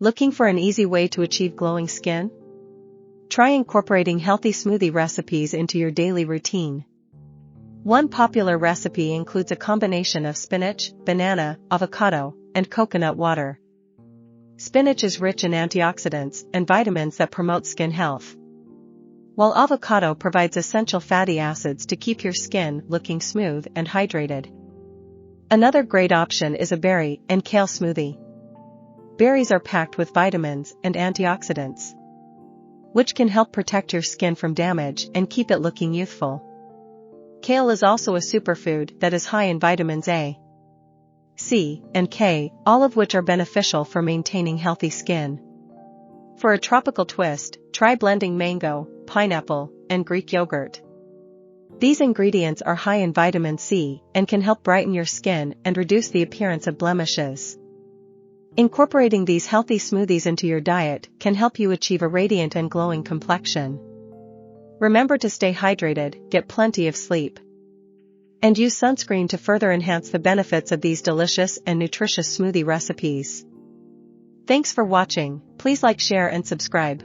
Looking for an easy way to achieve glowing skin? Try incorporating healthy smoothie recipes into your daily routine. One popular recipe includes a combination of spinach, banana, avocado, and coconut water. Spinach is rich in antioxidants and vitamins that promote skin health, while avocado provides essential fatty acids to keep your skin looking smooth and hydrated. Another great option is a berry and kale smoothie. Berries are packed with vitamins and antioxidants, which can help protect your skin from damage and keep it looking youthful. Kale is also a superfood that is high in vitamins A, C, and K, all of which are beneficial for maintaining healthy skin. For a tropical twist, try blending mango, pineapple, and Greek yogurt. These ingredients are high in vitamin C and can help brighten your skin and reduce the appearance of blemishes. Incorporating these healthy smoothies into your diet can help you achieve a radiant and glowing complexion. Remember to stay hydrated, get plenty of sleep, and use sunscreen to further enhance the benefits of these delicious and nutritious smoothie recipes. Thanks for watching. Please like, share, and subscribe.